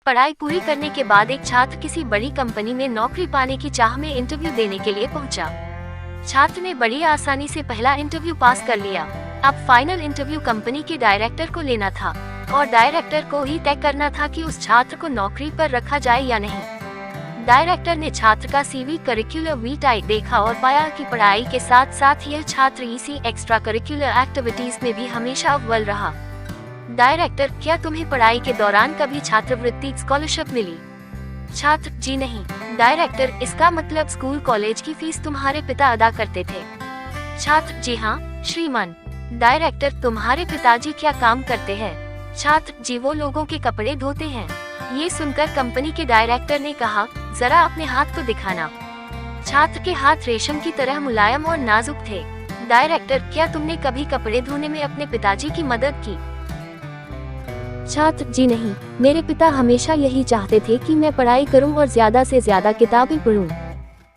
पढ़ाई पूरी करने के बाद एक छात्र किसी बड़ी कंपनी में नौकरी पाने की चाह में इंटरव्यू देने के लिए पहुंचा। छात्र ने बड़ी आसानी से पहला इंटरव्यू पास कर लिया। अब फाइनल इंटरव्यू कंपनी के डायरेक्टर को लेना था और डायरेक्टर को ही तय करना था कि उस छात्र को नौकरी पर रखा जाए या नहीं। डायरेक्टर ने छात्र का सीवी, करिकुलर वीटाई देखा और पाया कि पढ़ाई के साथ साथ यह छात्र इसी एक्स्ट्रा करिकुलर एक्टिविटीज में भी हमेशा अव्वल रहा। डायरेक्टर, क्या तुम्हें पढ़ाई के दौरान कभी छात्रवृत्ति स्कॉलरशिप मिली? छात्र, जी नहीं। डायरेक्टर, इसका मतलब स्कूल कॉलेज की फीस तुम्हारे पिता अदा करते थे? छात्र, जी हाँ श्रीमान। डायरेक्टर, तुम्हारे पिताजी क्या काम करते हैं? छात्र, जी वो लोगों के कपड़े धोते हैं। ये सुनकर कंपनी के डायरेक्टर ने कहा, जरा अपने हाथ तो दिखाना। छात्र के हाथ रेशम की तरह मुलायम और नाजुक थे। डायरेक्टर, क्या तुमने कभी कपड़े धोने में अपने पिताजी की मदद की? छात्र, जी नहीं। मेरे पिता हमेशा यही चाहते थे कि मैं पढ़ाई करूं और ज्यादा से ज्यादा किताबें पढूं।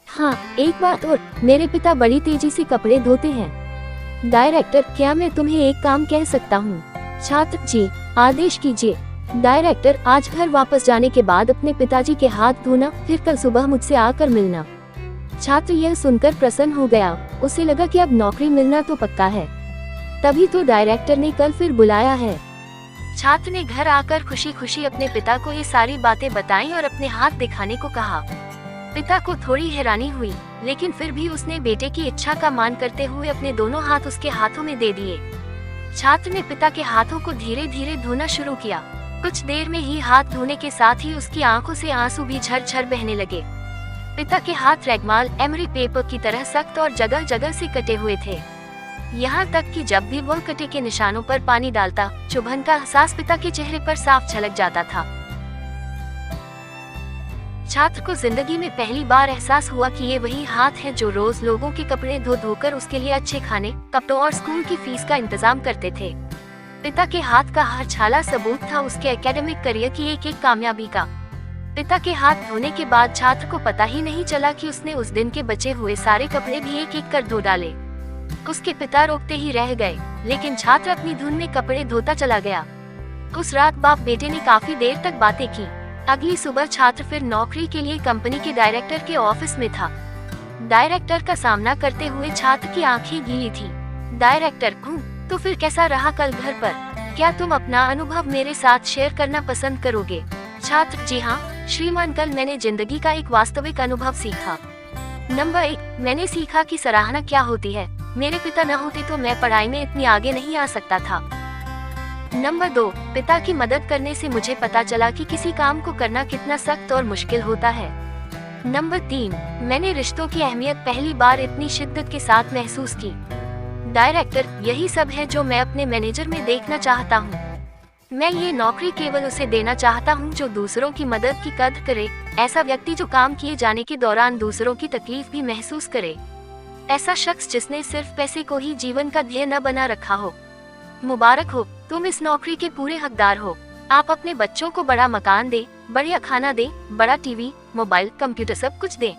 हाँ, एक बात और, मेरे पिता बड़ी तेजी से कपड़े धोते हैं। डायरेक्टर, क्या मैं तुम्हें एक काम कह सकता हूँ? छात्र, जी आदेश कीजिए। डायरेक्टर, आज घर वापस जाने के बाद अपने पिताजी के हाथ धोना, फिर कल सुबह मुझसे आकर मिलना। छात्र यह सुनकर प्रसन्न हो गया। उसे लगा कि अब नौकरी मिलना तो पक्का है। तभी तो डायरेक्टर ने कल फिर बुलाया है। छात्र ने घर आकर खुशी खुशी अपने पिता को ये सारी बातें बताईं और अपने हाथ दिखाने को कहा। पिता को थोड़ी हैरानी हुई, लेकिन फिर भी उसने बेटे की इच्छा का मान करते हुए अपने दोनों हाथ उसके हाथों में दे दिए। छात्र ने पिता के हाथों को धीरे धीरे धोना शुरू किया। कुछ देर में ही हाथ धोने के साथ ही उसकी आंखों से आंसू भी झरझर बहने लगे। पिता के हाथ रैगमाल एमरी पेपर की तरह सख्त और जगह जगह से कटे हुए थे। यहाँ तक कि जब भी वह कटे के निशानों पर पानी डालता, चुभन का एहसास पिता के चेहरे पर साफ झलक जाता था। छात्र को जिंदगी में पहली बार एहसास हुआ कि ये वही हाथ हैं जो रोज लोगों के कपड़े धो धोकर उसके लिए अच्छे खाने, कपड़ों और स्कूल की फीस का इंतजाम करते थे। पिता के हाथ का हर छाला सबूत था उसके एकेडमिक करियर की एक एक कामयाबी का। पिता के हाथ धोने के बाद छात्र को पता ही नहीं चला कि उसने उस दिन के बचे हुए सारे कपड़े भी एक एक कर धो डाले। उसके पिता रोकते ही रह गए, लेकिन छात्र अपनी धुन में कपड़े धोता चला गया। उस रात बाप बेटे ने काफी देर तक बातें की। अगली सुबह छात्र फिर नौकरी के लिए कंपनी के डायरेक्टर के ऑफिस में था। डायरेक्टर का सामना करते हुए छात्र की आंखें गीली थी। डायरेक्टर, तो फिर कैसा रहा कल घर पर? क्या तुम अपना अनुभव मेरे साथ शेयर करना पसंद करोगे? छात्र, जी हाँ श्रीमान, कल मैंने जिंदगी का एक वास्तविक अनुभव सीखा। नंबर 1, मैंने सीखा कि सराहना क्या होती है। मेरे पिता न होते तो मैं पढ़ाई में इतनी आगे नहीं आ सकता था। नंबर 2, पिता की मदद करने से मुझे पता चला कि किसी काम को करना कितना सख्त और मुश्किल होता है। नंबर 3, मैंने रिश्तों की अहमियत पहली बार इतनी शिद्दत के साथ महसूस की। डायरेक्टर, यही सब है जो मैं अपने मैनेजर में देखना चाहता हूँ। मैं ये नौकरी केवल उसे देना चाहता हूँ जो दूसरों की मदद की कद्र करे, ऐसा व्यक्ति जो काम किए जाने के दौरान दूसरों की तकलीफ भी महसूस करे, ऐसा शख्स जिसने सिर्फ पैसे को ही जीवन का ध्येय न बना रखा हो। मुबारक हो, तुम इस नौकरी के पूरे हकदार हो। आप अपने बच्चों को बड़ा मकान दे, बढ़िया खाना दे, बड़ा टीवी, मोबाइल, कंप्यूटर सब कुछ दे,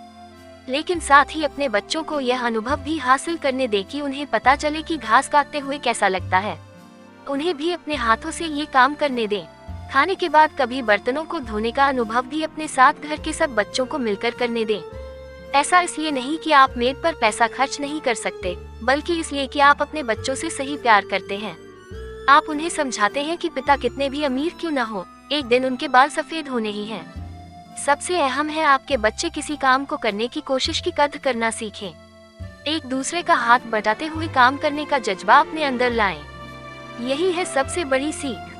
लेकिन साथ ही अपने बच्चों को यह अनुभव भी हासिल करने दे कि उन्हें पता चले कि घास काटते हुए कैसा लगता है। उन्हें भी अपने हाथों से ये काम करने दें। खाने के बाद कभी बर्तनों को धोने का अनुभव भी अपने साथ घर के सब बच्चों को मिलकर करने दें। ऐसा इसलिए नहीं कि आप मेड पर पैसा खर्च नहीं कर सकते, बल्कि इसलिए कि आप अपने बच्चों से सही प्यार करते हैं। आप उन्हें समझाते हैं कि पिता कितने भी अमीर क्यों न हो, एक दिन उनके बाल सफेद होने ही हैं। सबसे अहम है आपके बच्चे किसी काम को करने की कोशिश की कद्र करना सीखें। एक दूसरे का हाथ बटाते हुए काम करने का जज्बा अपने अंदर लाएं। यही है सबसे बड़ी सीख।